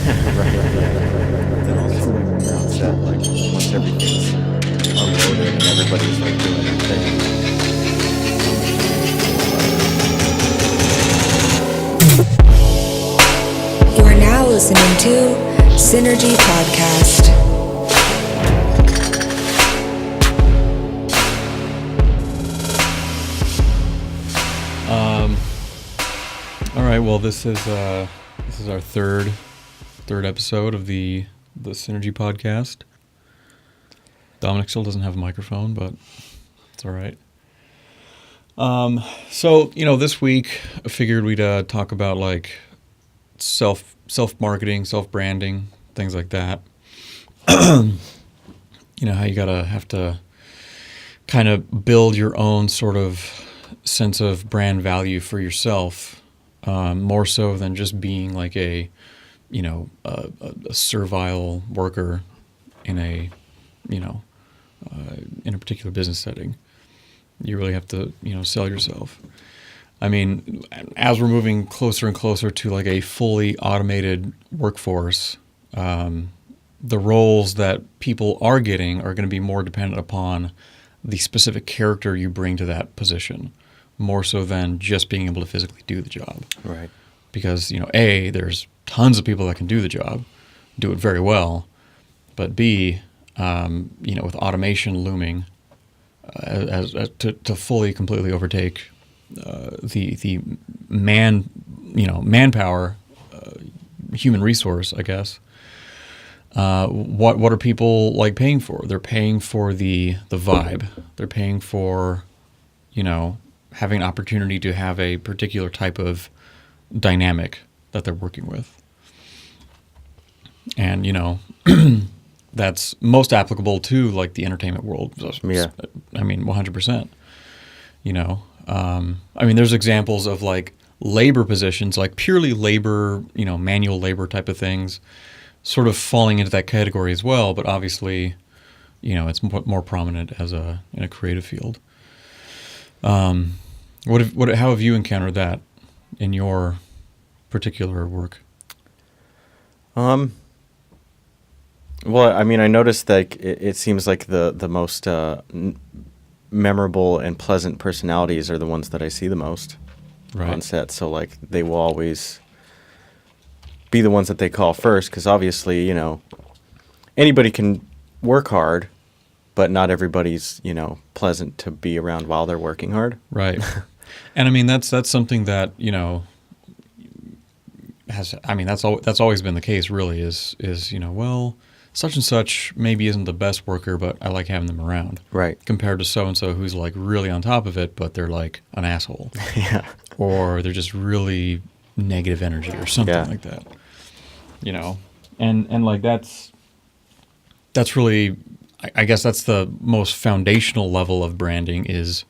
Then also like around set, like once everything's unloaded and everybody's like doing their thing. You are now listening to Cinergy Podcast. All right. Well, this is our third episode of the Cinergy Podcast. Dominic still doesn't have a microphone, but it's all right. So this week I figured we'd talk about like self-marketing, self-branding, things like that. How you have to kind of build your own sort of sense of brand value for yourself, more so than just being like a servile worker in a particular business setting. You really have to sell yourself. I mean, as we're moving closer and closer to like a fully automated workforce, the roles that people are getting are going to be more dependent upon the specific character you bring to that position, more so than just being able to physically do the job. Right. Because, A, there's tons of people that can do the job, do it very well, but B, with automation looming, to fully, completely overtake the manpower, human resource, I guess. What are people like paying for? They're paying for the vibe. They're paying for, having an opportunity to have a particular type of dynamic that they're working with. And, that's most applicable to like the entertainment world. Yeah. I mean, 100%. There's examples of like labor positions, like purely labor, manual labor type of things, sort of falling into that category as well. But obviously, it's more prominent in a creative field. How have you encountered that in your particular work? Well, I mean, I noticed that it seems like the most memorable and pleasant personalities are the ones that I see the most on set. So, like, they will always be the ones that they call first because obviously, anybody can work hard, but not everybody's, pleasant to be around while they're working hard. Right. And I mean, that's something that, that's always been the case really is, well, such and such maybe isn't the best worker, but I like having them around. Right. Compared to so-and-so who's like really on top of it, but they're like an asshole. Yeah. Or they're just really negative energy or something like that. And like that's really, I guess that's the most foundational level of branding is,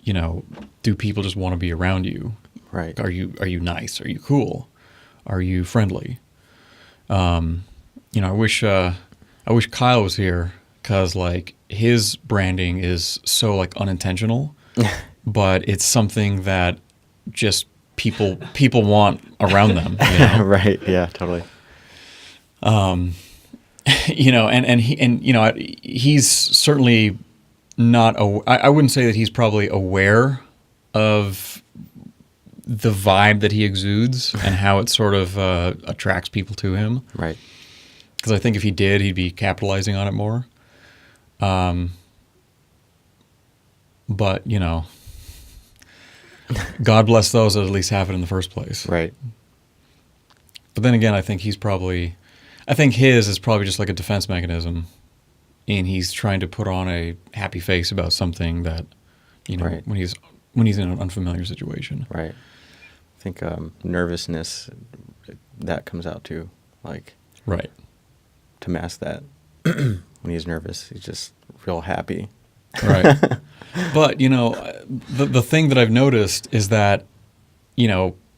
do people just want to be around you? Right. Are you nice? Are you cool? Are you friendly? I wish Kyle was here because like his branding is so like unintentional, but it's something that just people want around them. Right. Yeah. Totally. He's certainly not. I wouldn't say that he's probably aware of the vibe that he exudes and how it sort of attracts people to him. Right. Because I think if he did, he'd be capitalizing on it more. But, God bless those that at least have it in the first place. Right. But then again, I think his is probably just like a defense mechanism, and he's trying to put on a happy face about something that, when he's in an unfamiliar situation. Right. I think nervousness, that comes out too, like. Right. To mask that. When he's nervous, he's just real happy. Right. But, the thing that I've noticed is that,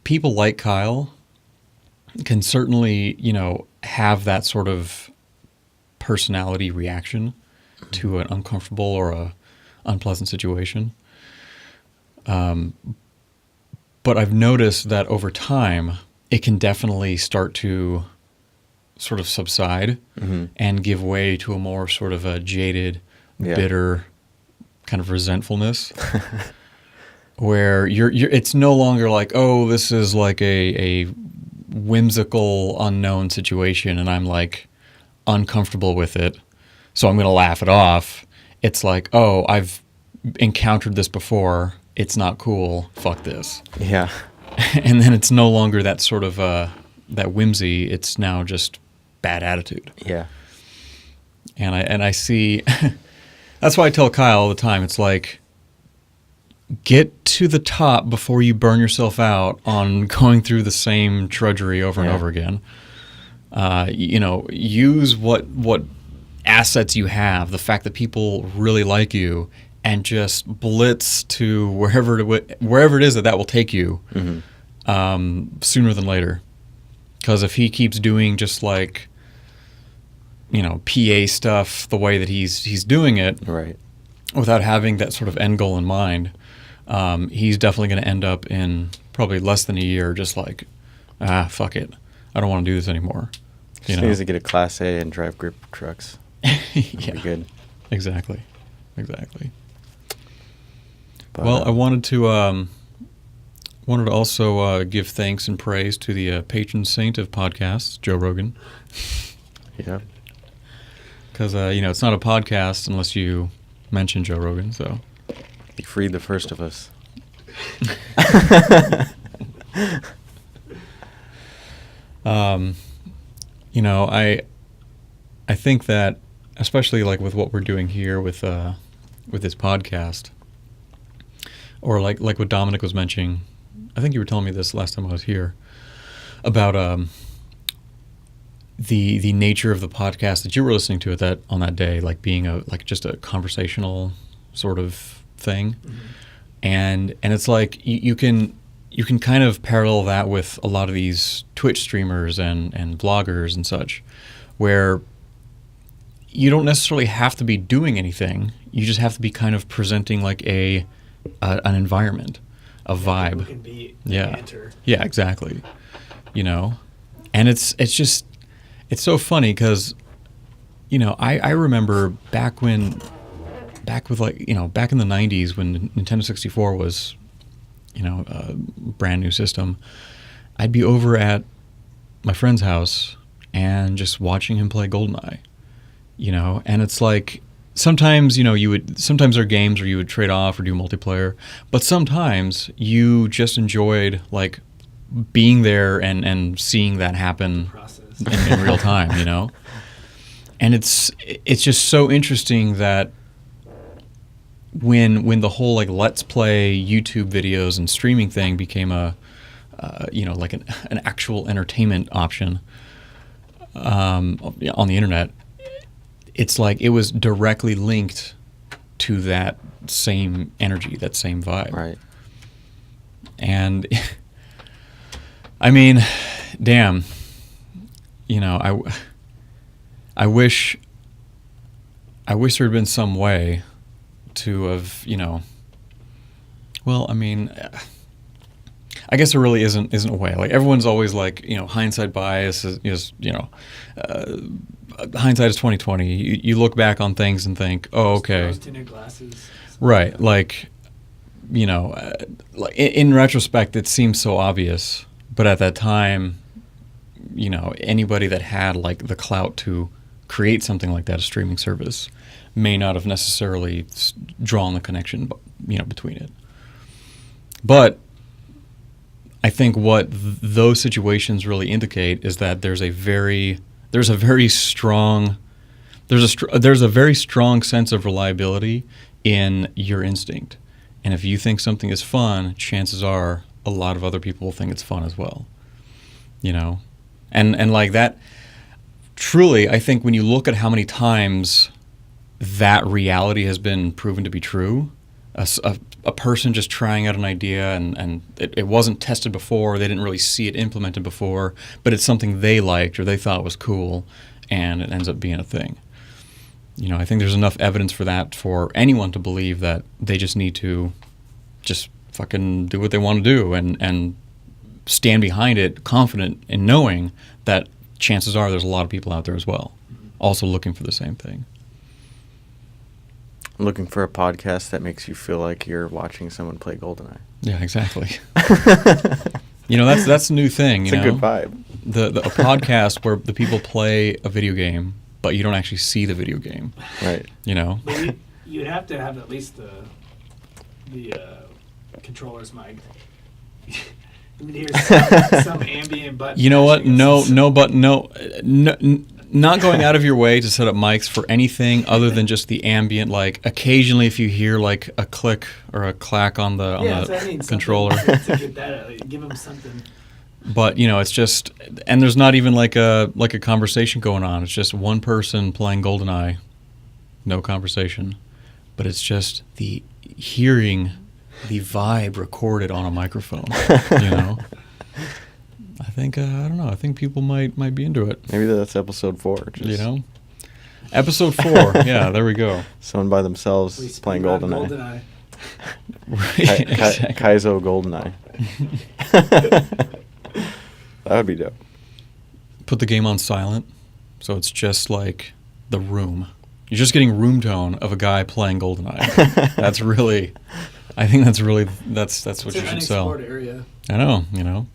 people like Kyle can certainly, have that sort of personality reaction to an uncomfortable or a unpleasant situation. But I've noticed that over time, it can definitely start to sort of subside and give way to a more sort of a jaded, bitter kind of resentfulness. Where it's no longer like, oh, this is like a whimsical, unknown situation, and I'm like uncomfortable with it, so I'm going to laugh it off. It's like, oh, I've encountered this before. It's not cool. Fuck this. Yeah. And then it's no longer that sort of that whimsy. It's now just bad attitude. Yeah. And I see. That's why I tell Kyle all the time. It's like, get to the top before you burn yourself out on going through the same drudgery over and over again. Use what assets you have, the fact that people really like you, and just blitz to wherever it is that will take you sooner than later. Because if he keeps doing just like, PA stuff the way that he's doing it, right, without having that sort of end goal in mind, he's definitely going to end up in probably less than a year just like, fuck it. I don't want to do this anymore. Just needs to get a Class A and drive grip trucks. Yeah. Be good. Exactly. But, well, I wanted to also give thanks and praise to the patron saint of podcasts, Joe Rogan. Yeah. Because, it's not a podcast unless you mention Joe Rogan, so... He freed the first of us. I think that, especially like with what we're doing here with this podcast, or like what Dominic was mentioning, I think you were telling me this last time I was here, about the nature of the podcast that you were listening to on that day, like being just a conversational sort of thing. And it's like you can kind of parallel that with a lot of these Twitch streamers and vloggers and such, where you don't necessarily have to be doing anything. You just have to be kind of presenting like an environment, a vibe. Can be Banter. Yeah, exactly. And it's so funny because, I remember back in the 90s when Nintendo 64 was, a brand new system, I'd be over at my friend's house and just watching him play GoldenEye, and it's like sometimes, sometimes there are games where you would trade off or do multiplayer, but sometimes you just enjoyed like being there and seeing that happen in real time, and it's just so interesting that when the whole like Let's Play YouTube videos and streaming thing became like an actual entertainment option on the internet, it's like it was directly linked to that same energy, that same vibe. Right. And I mean, damn, I wish there had been some way to have, well, I mean, I guess there really isn't a way. Like everyone's always like, hindsight bias is hindsight is 20/20. You look back on things and think, oh, okay, tinted glasses. Right? Like, like in retrospect, it seems so obvious, but at that time, anybody that had like the clout to create something like that, a streaming service, may not have necessarily drawn the connection, between it. But I think what those situations really indicate is that there's a very strong sense of reliability in your instinct. And if you think something is fun, chances are a lot of other people will think it's fun as well. And like that, truly, I think when you look at how many times that reality has been proven to be true, a person just trying out an idea and it wasn't tested before, they didn't really see it implemented before, but it's something they liked or they thought was cool, and it ends up being a thing. I think there's enough evidence for that for anyone to believe that they just need to just fucking do what they want to do and stand behind it, confident in knowing that chances are there's a lot of people out there as well, also looking for the same thing. Looking for a podcast that makes you feel like you're watching someone play GoldenEye. Yeah, exactly. That's a new thing. It's a good vibe. A podcast where the people play a video game, but you don't actually see the video game. Right. But you'd have to have at least the controller's mic. You would hear some ambient button. You know what? No, not going out of your way to set up mics for anything other than just the ambient. Like occasionally, if you hear like a click or a clack on the controller, to get that, give them something. But it's just, and there's not even like a conversation going on. It's just one person playing GoldenEye, no conversation, but it's just the hearing the vibe recorded on a microphone. I think I don't know. I think people might be into it. Maybe that's episode 4. Episode 4. Yeah, there we go. Someone by themselves playing GoldenEye. Right, exactly. Kaizo GoldenEye. That would be dope. Put the game on silent, so it's just like the room. You're just getting room tone of a guy playing GoldenEye. That's really, I think that's what you should sell. It's an unexplored area. I know.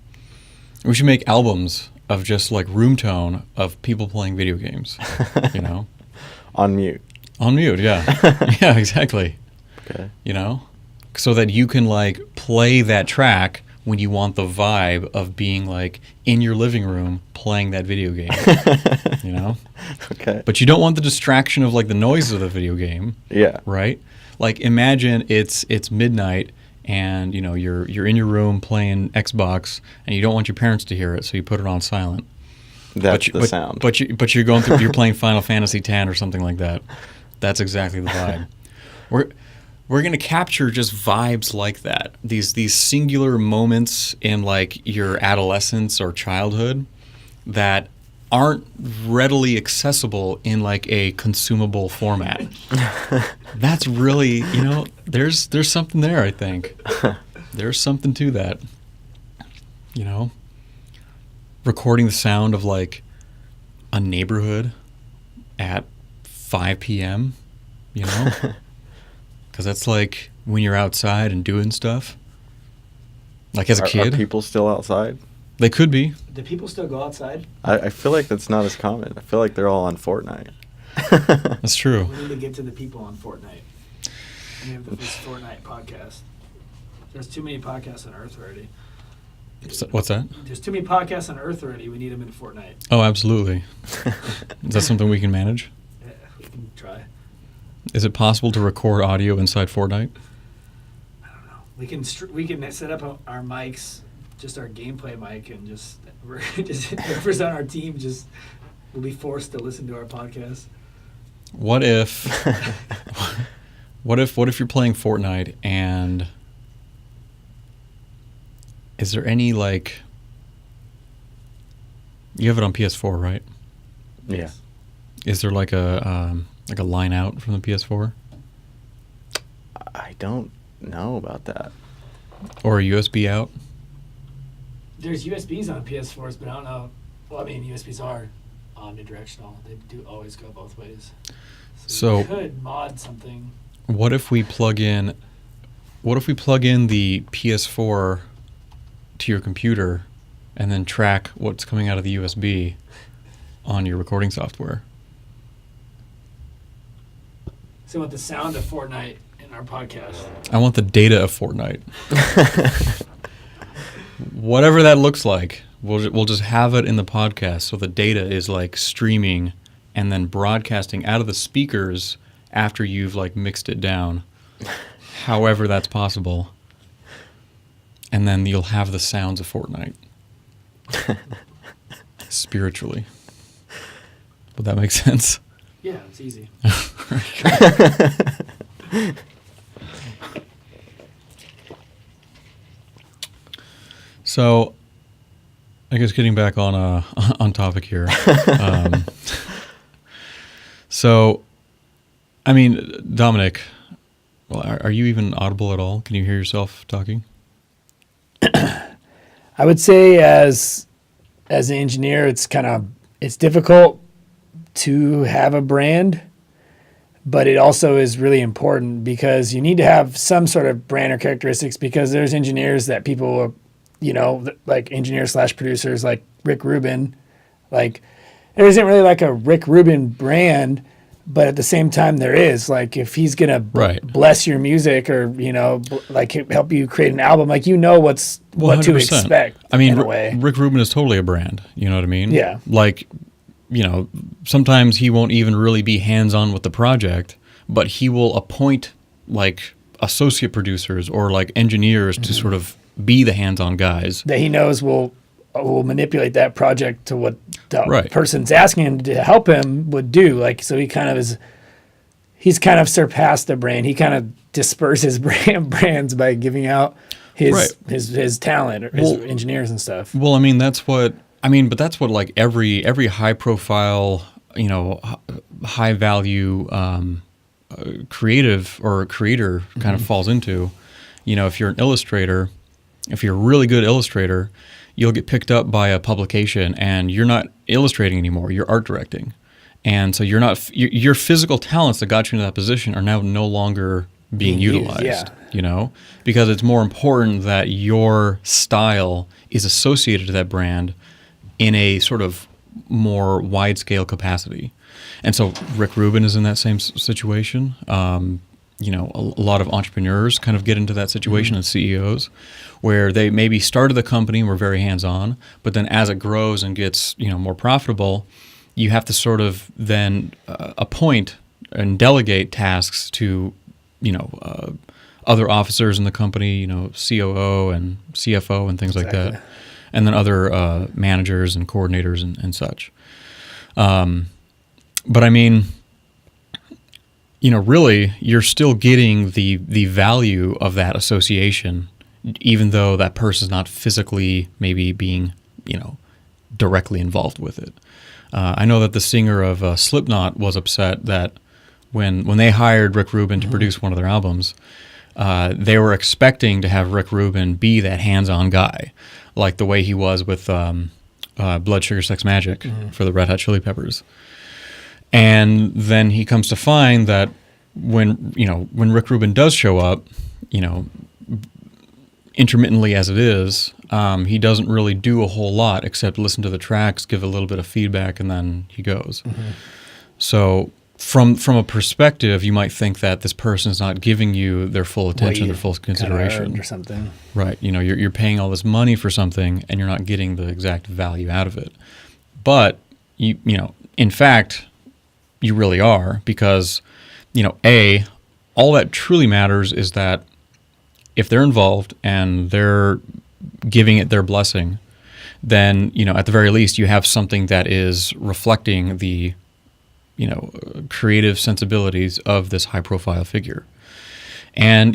We should make albums of just like room tone of people playing video games. On mute. On mute, yeah. Yeah, exactly. Okay. So that you can like play that track when you want the vibe of being like in your living room playing that video game. Okay. But you don't want the distraction of like the noise of the video game. Yeah. Right? Like imagine it's midnight and you're in your room playing Xbox and you don't want your parents to hear it, so you put it on silent. That's the sound. But you're going through, you're playing Final Fantasy X or something like that. That's exactly the vibe. We're going to capture just vibes like that. These singular moments in like your adolescence or childhood that aren't readily accessible in like a consumable format. That's really, there's something there, I think. There's something to that. Recording the sound of like a neighborhood at 5 p.m., because that's like when you're outside and doing stuff. Like as a kid. Are people still outside? They could be. Do people still go outside? I feel like that's not as common. I feel like they're all on Fortnite. That's true. We need to get to the people on Fortnite. We have this Fortnite podcast. There's too many podcasts on Earth already. What's that? There's too many podcasts on Earth already. We need them in Fortnite. Oh, absolutely. Is that something we can manage? Yeah, we can try. Is it possible to record audio inside Fortnite? I don't know. We can set up our mics, just our gameplay mic, and just whoever's on our team will be forced to listen to our podcast. What if you're playing Fortnite and is there any like you have it on PS4, right? Yeah. Is there like a line out from the PS4? I don't know about that. Or a USB out? There's USBs on PS4s, but I don't know. Well, I mean, USBs are omnidirectional. They do always go both ways. So you could mod something. What if we plug in the PS4 to your computer and then track what's coming out of the USB on your recording software? So I want the sound of Fortnite in our podcast. I want the data of Fortnite. Whatever that looks like, we'll just have it in the podcast so the data is like streaming and then broadcasting out of the speakers after you've like mixed it down, however that's possible. And then you'll have the sounds of Fortnite. Spiritually. Would that make sense? Yeah, it's easy. So, I guess getting back on topic here. So, I mean, Dominic, well, are you even audible at all? Can you hear yourself talking? I would say as an engineer, it's kind of it's difficult to have a brand, but it also is really important because you need to have some sort of brand or characteristics, because there's engineers that people, like engineers / producers like Rick Rubin, like there isn't really like a Rick Rubin brand, but at the same time there is. Like if he's going to bless your music or, like help you create an album, like what to expect. I mean, in a way. Rick Rubin is totally a brand, you know what I mean? Yeah. Like, sometimes he won't even really be hands-on with the project, but he will appoint like associate producers or like engineers to sort of be the hands-on guys. That he knows will manipulate that project to what the person's asking him to help him would do. Like, so he's kind of surpassed the brand. He kind of disperses brands by giving out his talent or his engineers and stuff. Well, but that's what like every high profile, high value creative or creator kind of falls into. If you're an illustrator, if you're a really good illustrator, you'll get picked up by a publication and you're not illustrating anymore, you're art directing. And so your physical talents that got you into that position are now no longer being utilized, because it's more important that your style is associated to that brand in a sort of more wide-scale capacity. And so Rick Rubin is in that same situation. A lot of entrepreneurs kind of get into that situation and CEOs where they maybe started the company and were very hands-on, but then as it grows and gets, more profitable, you have to sort of then appoint and delegate tasks to, other officers in the company, COO and CFO and things like that. And then other managers and coordinators and such. But I mean, really, you're still getting the value of that association, even though that person's not physically maybe being, directly involved with it. I know that the singer of Slipknot was upset that when they hired Rick Rubin to produce one of their albums, they were expecting to have Rick Rubin be that hands-on guy, like the way he was with Blood Sugar Sex Magic for the Red Hot Chili Peppers. And then he comes to find that when Rick Rubin does show up, intermittently as it is, he doesn't really do a whole lot except listen to the tracks, give a little bit of feedback, and then he goes. So from a perspective, you might think that this person is not giving you their full attention, their full consideration, or something. Right? You're paying all this money for something, and you're not getting the exact value out of it. But in fact, you really are, because all that truly matters is that if they're involved and they're giving it their blessing, then at the very least you have something that is reflecting the creative sensibilities of this high-profile figure. And,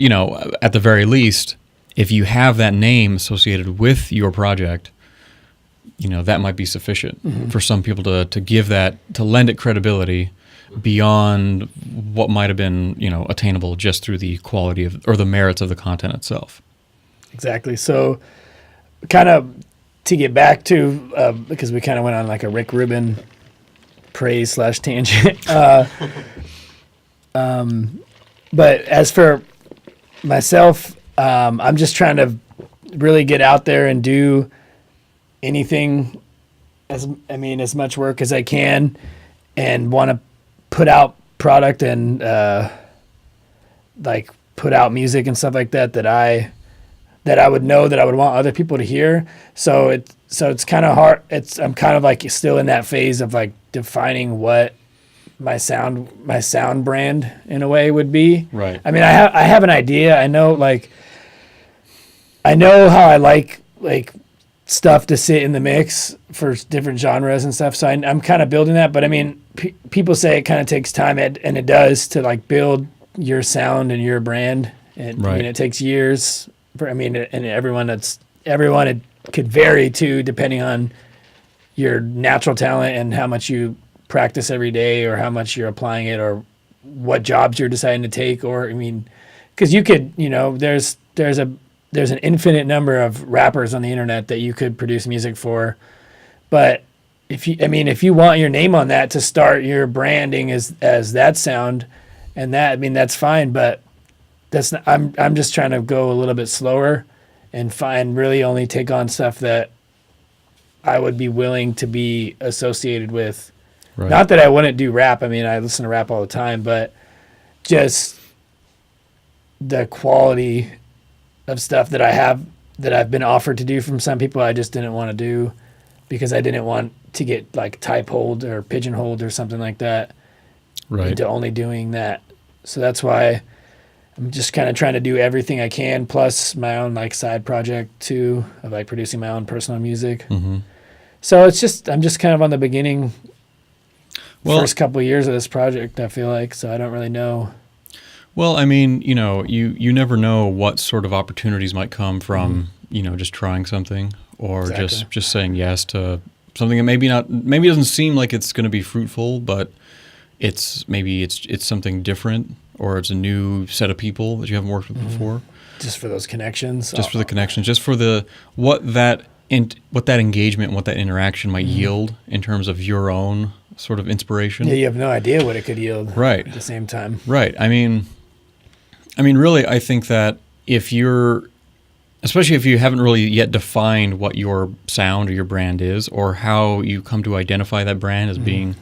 at the very least, if you have that name associated with your project, that might be sufficient for some people to give that, to lend it credibility beyond what might have been, attainable just through the quality of, or the merits of the content itself. Exactly. So kind of to get back to, because we kind of went on like a Rick Rubin praise / tangent. But as for myself, I'm just trying to really get out there and do anything, as much work as I can, and want to put out product and like put out music and stuff like that I would know that I would want other people to hear. So it's kind of hard. I'm kind of like still in that phase of like defining what my sound brand in a way would be. Right. I mean, I have an idea. I know how I like stuff to sit in the mix for different genres and stuff. So I'm kind of building that. But I mean, people say it kind of takes time, and it does, to like build your sound and your brand. And right. I mean, it takes years. And everyone it could vary too, depending on your natural talent and how much you practice every day, or how much you're applying it, or what jobs you're deciding to take. Or, I mean, because you could, there's an infinite number of rappers on the internet that you could produce music for, but if you want your name on that to start your branding as that sound, and that, I mean, that's fine, but that's not, I'm just trying to go a little bit slower and really only take on stuff that I would be willing to be associated with. Right. Not that I wouldn't do rap. I mean, I listen to rap all the time, but just the quality of stuff that I've been offered to do from some people, I just didn't want to do because I didn't want to get like type-holed or pigeonholed or something like that into only doing that. So that's why I'm just kind of trying to do everything I can, plus my own like side project too of like producing my own personal music. Mm-hmm. So I'm just kind of on the beginning, first couple of years of this project, I feel like, so I don't really know. Well, I mean, you know, you never know what sort of opportunities might come from, you know, just trying something or just saying yes to something that maybe doesn't seem like it's going to be fruitful, but it's something different, or it's a new set of people that you haven't worked with before. Just for those connections. Just for the connections, just for what that engagement, what that interaction might yield in terms of your own sort of inspiration. Yeah, you have no idea what it could yield. Right. At the same time. Right. I mean, really, I think that especially if you haven't really yet defined what your sound or your brand is, or how you come to identify that brand as being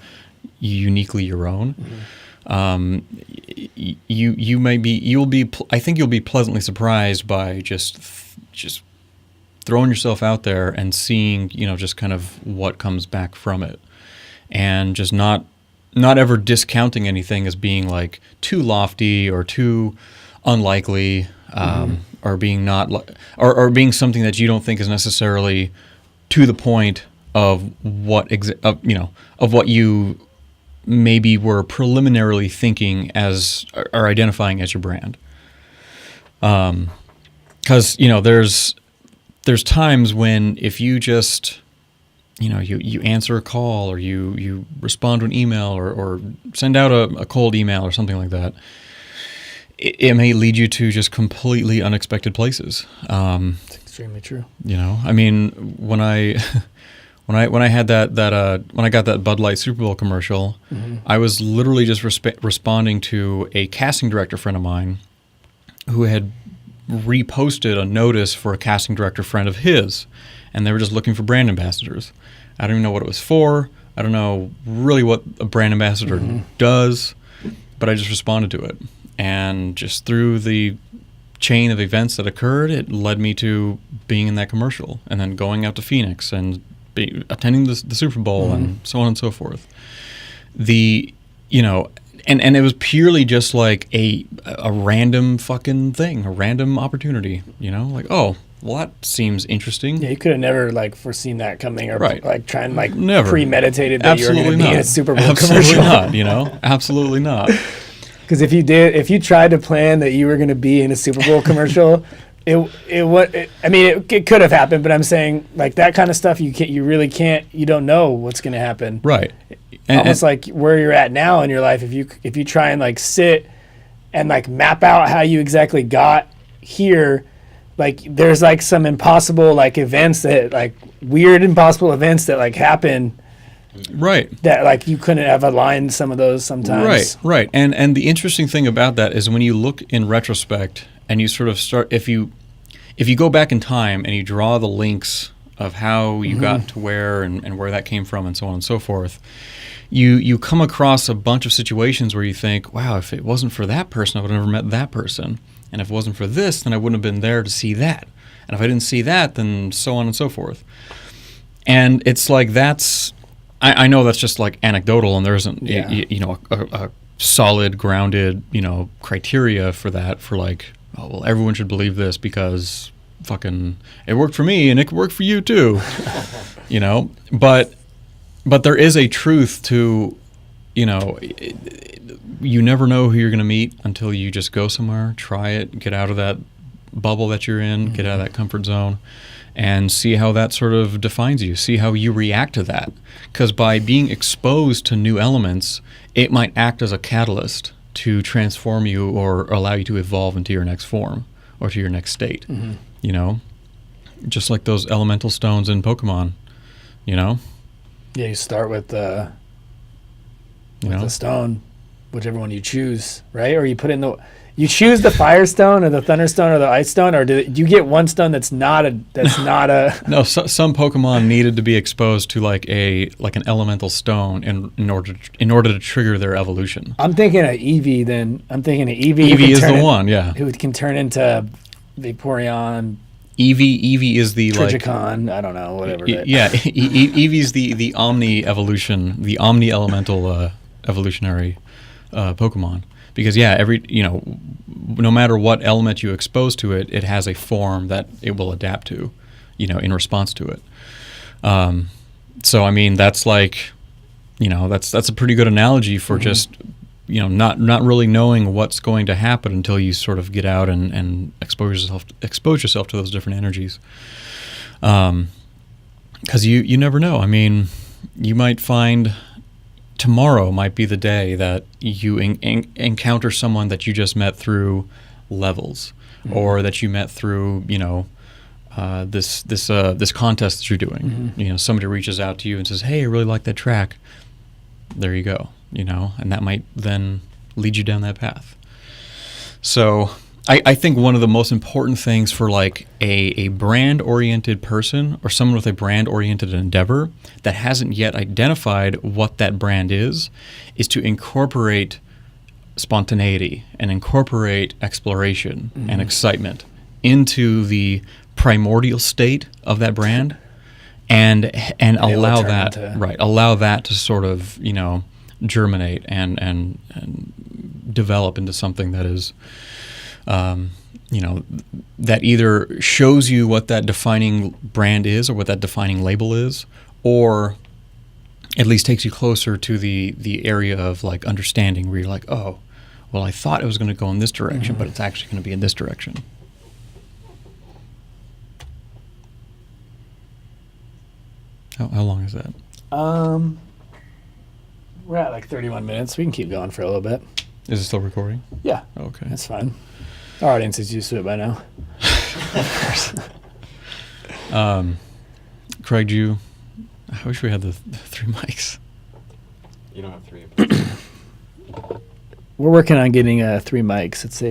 uniquely your own, I think you'll be pleasantly surprised by just throwing yourself out there and seeing, you know, just kind of what comes back from it, and just not ever discounting anything as being like too lofty or too unlikely, or being or being something that you don't think is necessarily to the point of what you maybe were preliminarily thinking as or identifying as your brand. Because you know, there's times when if you just, you know, you answer a call, or you respond to an email, or send out a cold email or something like that, it may lead you to just completely unexpected places. It's extremely true. You know, I mean, when I had when I got that Bud Light Super Bowl commercial, I was literally just responding to a casting director friend of mine who had reposted a notice for a casting director friend of his, and they were just looking for brand ambassadors. I don't even know what it was for. I don't know really what a brand ambassador does, but I just responded to it. And just through the chain of events that occurred, it led me to being in that commercial, and then going out to Phoenix and attending the Super Bowl, and so on and so forth. And it was purely just like a random fucking thing, a random opportunity, you know, like, oh, well, that seems interesting. Yeah, you could have never like foreseen that coming, or like trying like never premeditated that you were going to be in a Super Bowl Absolutely commercial. not, you know, absolutely not. Because if you tried to plan that you were going to be in a Super Bowl commercial, it could have happened, but I'm saying like that kind of stuff you don't know what's going to happen. Right. Almost like where you're at now in your life, if you try and like sit and like map out how you exactly got here, like there's like some impossible like events that like weird impossible events that like happen. Right. That like you couldn't have aligned some of those sometimes. Right. And the interesting thing about that is when you look in retrospect and you sort of start, if you go back in time and you draw the links of how you got to where and where that came from and so on and so forth, you come across a bunch of situations where you think, wow, if it wasn't for that person, I would have never met that person. And if it wasn't for this, then I wouldn't have been there to see that. And if I didn't see that, then so on and so forth. And it's like I know that's just like anecdotal, and there isn't a solid, grounded, you know, criteria for that, for like, oh, well, everyone should believe this because fucking it worked for me and it could work for you too. You know, but there is a truth to, you know, you never know who you're going to meet until you just go somewhere, try it, get out of that bubble that you're in, get out of that comfort zone, and see how that sort of defines you, see how you react to that. Because by being exposed to new elements, it might act as a catalyst to transform you or allow you to evolve into your next form or to your next state. You know, just like those elemental stones in Pokemon, you know? Yeah, you start with the stone, whichever one you choose, right? Or you put in you choose the fire stone or the thunder stone or the ice stone, or do you get one stone that's not a No, some Pokemon needed to be exposed to like an elemental stone in order to trigger their evolution. I'm thinking of Eevee. Then I'm thinking of Eevee. Eevee is the one, yeah. Who can turn into Vaporeon. Eevee is the Trigicon, I don't know, whatever. Eevee's the omni evolution, the omni elemental evolutionary Pokemon. Because no matter what element you expose to it, it has a form that it will adapt to, in response to it. So I mean, that's like, that's a pretty good analogy for just, not really knowing what's going to happen until you sort of get out and expose yourself to those different energies. Because you never know. I mean, you might find tomorrow might be the day that you encounter someone that you just met through levels, or that you met through this contest that you're doing. Somebody reaches out to you and says, "Hey, I really like that track." There you go. And that might then lead you down that path. So I think one of the most important things for like a brand-oriented person or someone with a brand-oriented endeavor that hasn't yet identified what that brand is to incorporate spontaneity and incorporate exploration and excitement into the primordial state of that brand, and allow that to sort of germinate and develop into something that is that either shows you what that defining brand is or what that defining label is, or at least takes you closer to the area of like understanding where you're like, oh, well, I thought it was going to go in this direction, but it's actually going to be in this direction. How long is that? We're at like 31 minutes. We can keep going for a little bit. Is it still recording? Yeah. Okay. That's fine. Our audience is used to it by now. Craig, I wish we had the 3 mics. You don't have 3. We're working on getting 3 mics. It's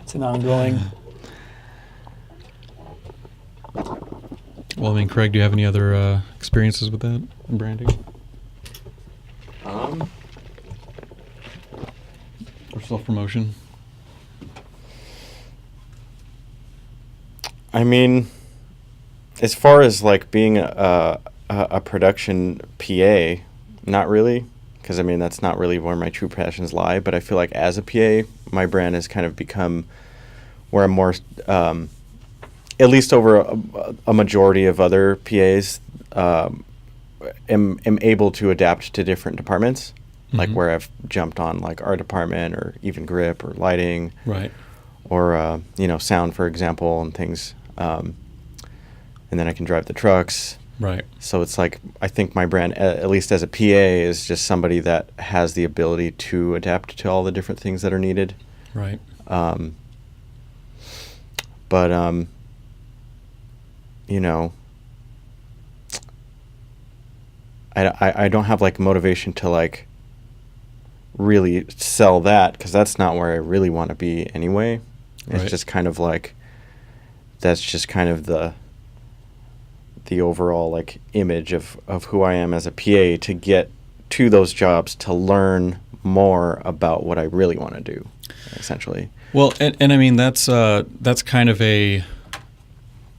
it's an ongoing. Well, I mean, Craig, do you have any other experiences with that in branding? Or self-promotion? I mean, as far as like being a production PA, not really, because I mean that's not really where my true passions lie. But I feel like as a PA, my brand has kind of become where I'm more, at least over a majority of other PAs, am able to adapt to different departments, like where I've jumped on like art department or even grip or lighting, right, or sound, for example, and things. And then I can drive the trucks. Right. So it's like, I think my brand, at least as a PA, is just somebody that has the ability to adapt to all the different things that are needed. Right. But I don't have like motivation to like really sell that, because that's not where I really want to be anyway. It's just kind of like, that's just kind of the overall like image of who I am as a PA, to get to those jobs to learn more about what I really want to do, essentially. Well, and I mean, that's kind of I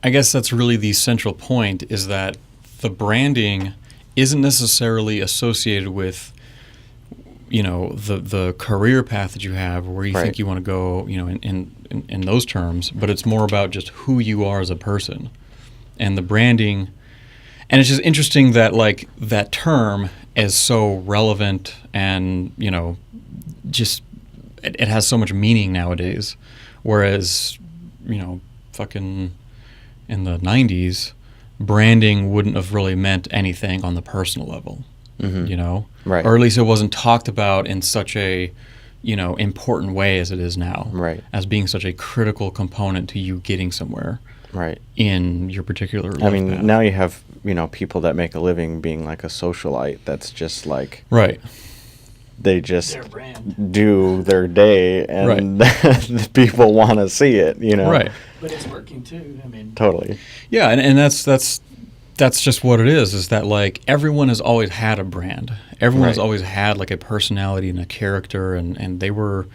guess that's really the central point, is that the branding isn't necessarily associated with, the career path that you have, where you think you want to go, in those terms, but it's more about just who you are as a person. And the branding, and it's just interesting that like that term is so relevant, and just it has so much meaning nowadays, whereas fucking in the 90s, branding wouldn't have really meant anything on the personal level, right, or at least it wasn't talked about in such a important way as it is now, right, as being such a critical component to you getting somewhere. Right. in your particular life I mean, path. now you have, people that make a living being like a socialite. That's just like, Right. they just Their brand. do their day and the people want to see it, Right. But it's working too. I mean, Totally. Yeah, and that's just what it is that like everyone has always had a brand. Everyone has Right. always had like a personality and a character, and everyone's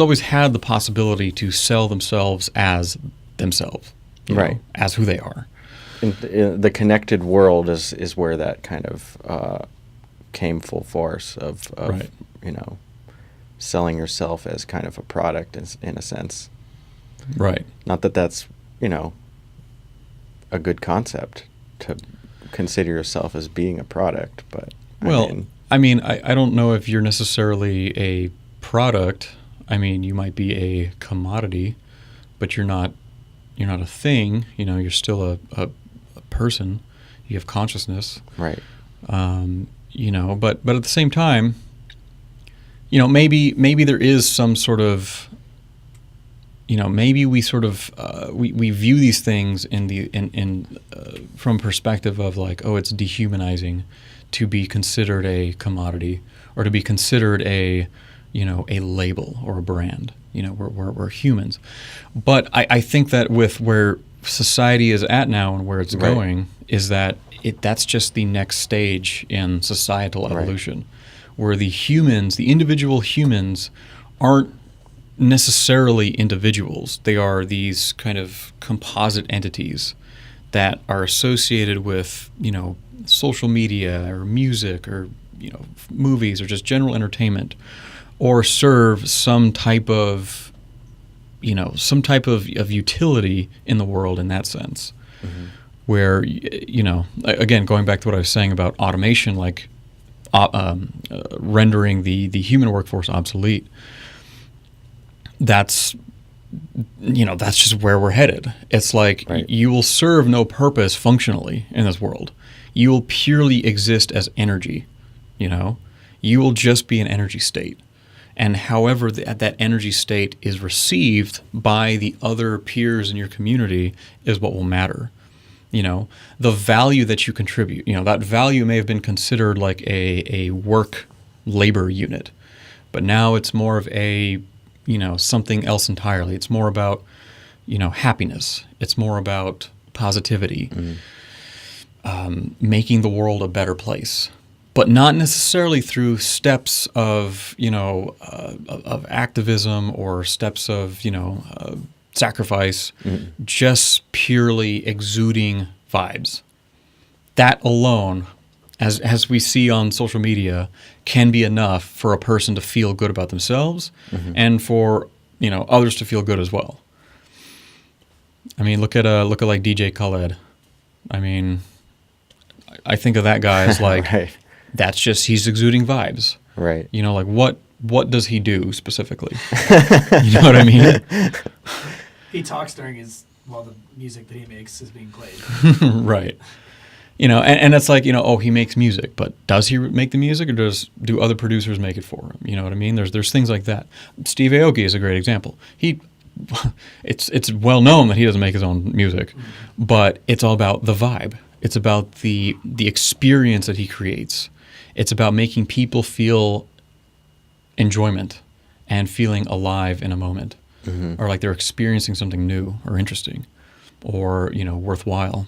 always had the possibility to sell themselves as themselves. Right. As who they are. And the connected world is where that kind of came full force of Right. selling yourself as kind of a product in a sense. Right. Not that that's, a good concept to consider yourself as being a product, but Well, I don't know if you're necessarily a product. I mean, you might be a commodity, but you're not a thing. You're still a person. You have consciousness. right. But at the same time, maybe there is some sort of, maybe we sort of we view these things from perspective of like, oh, it's dehumanizing to be considered a commodity or to be considered a label or a brand. We're humans. But I think that with where society is at now and where it's Right. going is that that's just the next stage in societal evolution, where the individual humans aren't necessarily individuals. They are these kind of composite entities that are associated with, social media or music or, movies or just general entertainment, or serve some type of utility in the world in that sense. Mm-hmm. Where, again, going back to what I was saying about automation, like rendering the human workforce obsolete, that's just where we're headed. It's like Right. you will serve no purpose functionally in this world. You will purely exist as energy, You will just be an energy state. And however that energy state is received by the other peers in your community is what will matter. The value that you contribute, that value may have been considered like a work labor unit, but now it's more of a, something else entirely. It's more about, happiness. It's more about positivity, making the world a better place, but not necessarily through steps of, of activism or steps of, sacrifice, just purely exuding vibes. That alone, as we see on social media, can be enough for a person to feel good about themselves and for others to feel good as well. I mean, look at like DJ Khaled. I mean, I think of that guy as like Right. that's just he's exuding vibes. Right. Like what does he do specifically? You know what I mean? he talks during while the music that he makes is being played. Right. And it's like, he makes music, but does he make the music or do other producers make it for him? You know what I mean? There's things like that. Steve Aoki is a great example. It's well known that he doesn't make his own music, but it's all about the vibe. It's about the experience that he creates. It's about making people feel enjoyment and feeling alive in a moment, or like they're experiencing something new or interesting or, worthwhile.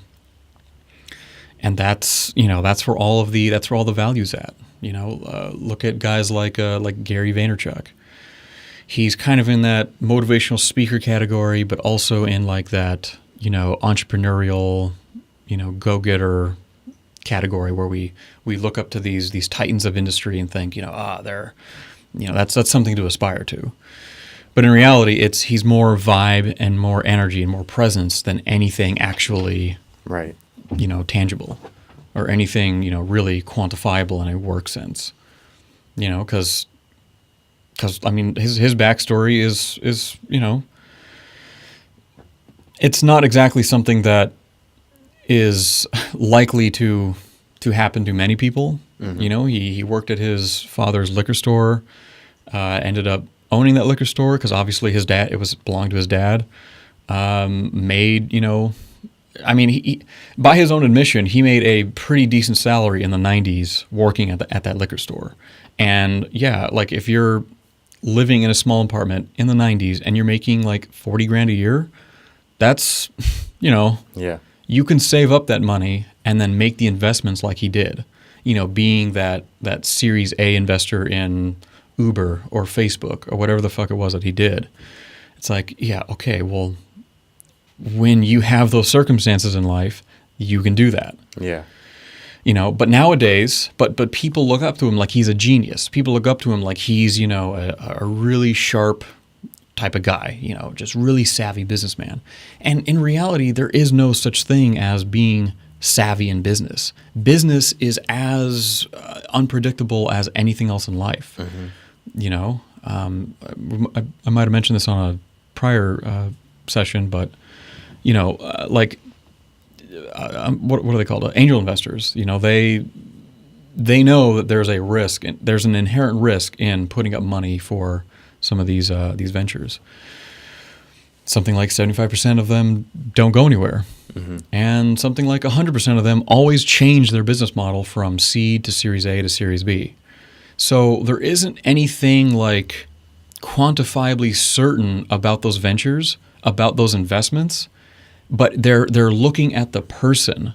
And that's where all the value's at. Look at guys like Gary Vaynerchuk. He's kind of in that motivational speaker category, but also in like that, entrepreneurial, go-getter category where we look up to these titans of industry and think, they're, that's something to aspire to. But in reality, he's more vibe and more energy and more presence than anything actually, Right. Tangible or anything, really quantifiable in a work sense, because I mean, his backstory is, it's not exactly something that is likely to happen to many people. He worked at his father's liquor store, ended up owning that liquor store because obviously it belonged to his dad. made, I mean, he, by his own admission, he made a pretty decent salary in the 90s working at that liquor store. And yeah, like if you're living in a small apartment in the 90s and you're making like 40 grand a year, that's, Yeah. you can save up that money and then make the investments like he did. Being that Series A investor in Uber or Facebook or whatever the fuck it was that he did. It's like, yeah, okay, well, when you have those circumstances in life, you can do that. Yeah. But nowadays, but people look up to him like he's a genius. People look up to him like he's, a really sharp type of guy, just really savvy businessman. And in reality, there is no such thing as being savvy in business. Business is as unpredictable as anything else in life. I might have mentioned this on a prior session, but what are they called? Angel investors. They know that there's a risk. There's an inherent risk in putting up money for some of these ventures. Something like 75% of them don't go anywhere. And something like 100% of them always change their business model from seed to Series A to Series B. So there isn't anything like quantifiably certain about those ventures, about those investments, but they're looking at the person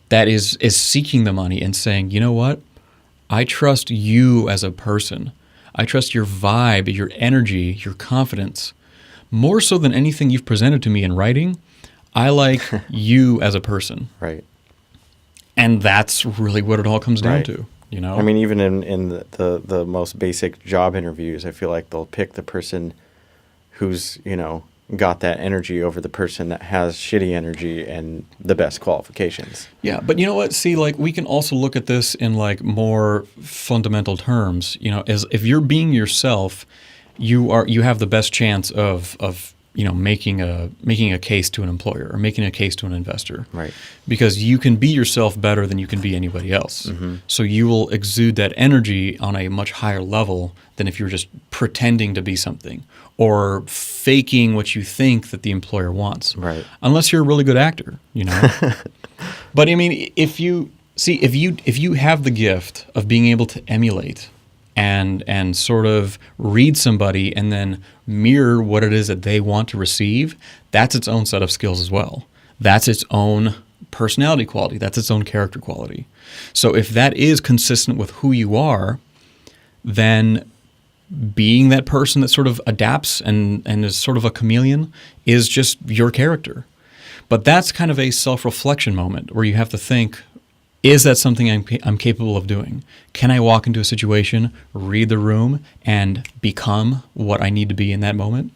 that is seeking the money and saying, you know what? I trust you as a person. I trust your vibe, your energy, your confidence. More so than anything you've presented to me in writing, I like you as a person. Right. And that's really what it all comes down to, I mean, even in the most basic job interviews, I feel like they'll pick the person who's, got that energy over the person that has shitty energy and the best qualifications. Yeah, but you know what? See, like we can also look at this in like more fundamental terms. As if you're being yourself, you have the best chance of making a case to an employer or making a case to an investor. Right. Because you can be yourself better than you can be anybody else. So you will exude that energy on a much higher level than if you're just pretending to be something or faking what you think that the employer wants. Right. Unless you're a really good actor, But I mean, if you have the gift of being able to emulate and sort of read somebody and then mirror what it is that they want to receive, that's its own set of skills as well. That's its own personality quality. That's its own character quality. So if that is consistent with who you are, then being that person that sort of adapts and is sort of a chameleon is just your character. But that's kind of a self-reflection moment where you have to think, is that something I'm capable of doing? Can I walk into a situation, read the room, and become what I need to be in that moment?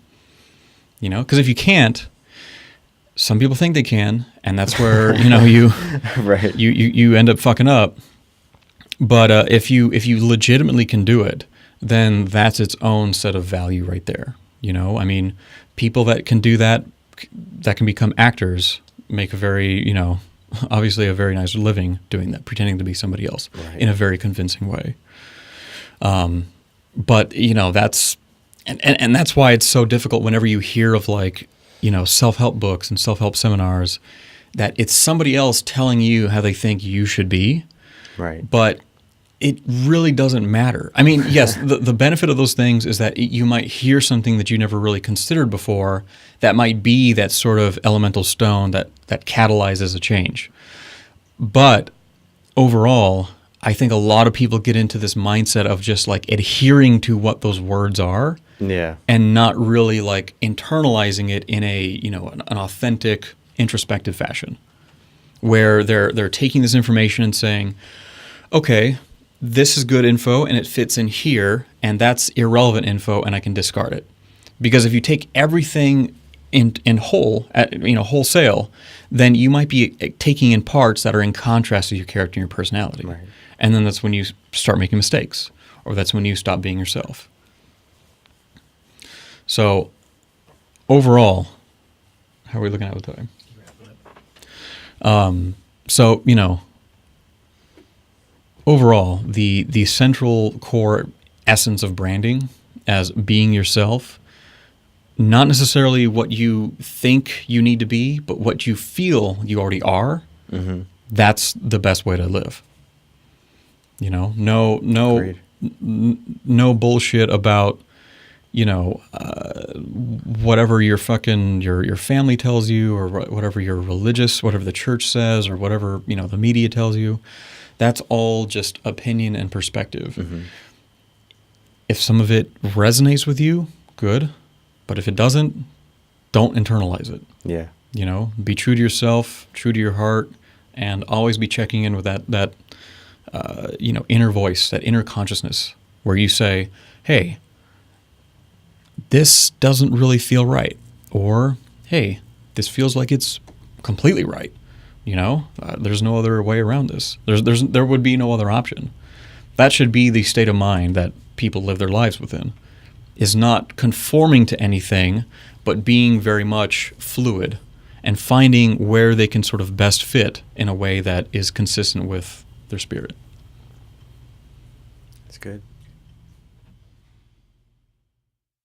Because if you can't, some people think they can, and that's where you Right. you end up fucking up. But if you legitimately can do it, then that's its own set of value right there. I mean, people that can do that can become actors, make a very obviously a very nice living doing that, pretending to be somebody else in a very convincing way. But that's and that's why it's so difficult whenever you hear of like self-help books and self-help seminars, that it's somebody else telling you how they think you should be. Right. But it really doesn't matter. I mean, yes, the benefit of those things is that you might hear something that you never really considered before that might be that sort of elemental stone that catalyzes a change. But overall, I think a lot of people get into this mindset of just like adhering to what those words are. Yeah. And not really like internalizing it in a, an authentic, introspective fashion, where they're taking this information and saying, okay, this is good info and it fits in here, and that's irrelevant info and I can discard it. Because if you take everything in whole, wholesale, then you might be taking in parts that are in contrast to your character and your personality. Right. And then that's when you start making mistakes, or that's when you stop being yourself. So overall, how are we looking at the time? So, overall, the central core essence of branding as being yourself, not necessarily what you think you need to be, but what you feel you already are. Mm-hmm. That's the best way to live. You know, no Agreed. no bullshit about, whatever your family tells you, or whatever whatever the church says, or whatever, the media tells you. That's all just opinion and perspective. Mm-hmm. If some of it resonates with you, good. But if it doesn't, don't internalize it. Yeah. Be true to yourself, true to your heart, and always be checking in with that inner voice, that inner consciousness, where you say, hey, this doesn't really feel right. Or, hey, this feels like it's completely right. There's no other way around this. There would be no other option. That should be the state of mind that people live their lives within, is not conforming to anything, but being very much fluid and finding where they can sort of best fit in a way that is consistent with their spirit. That's good.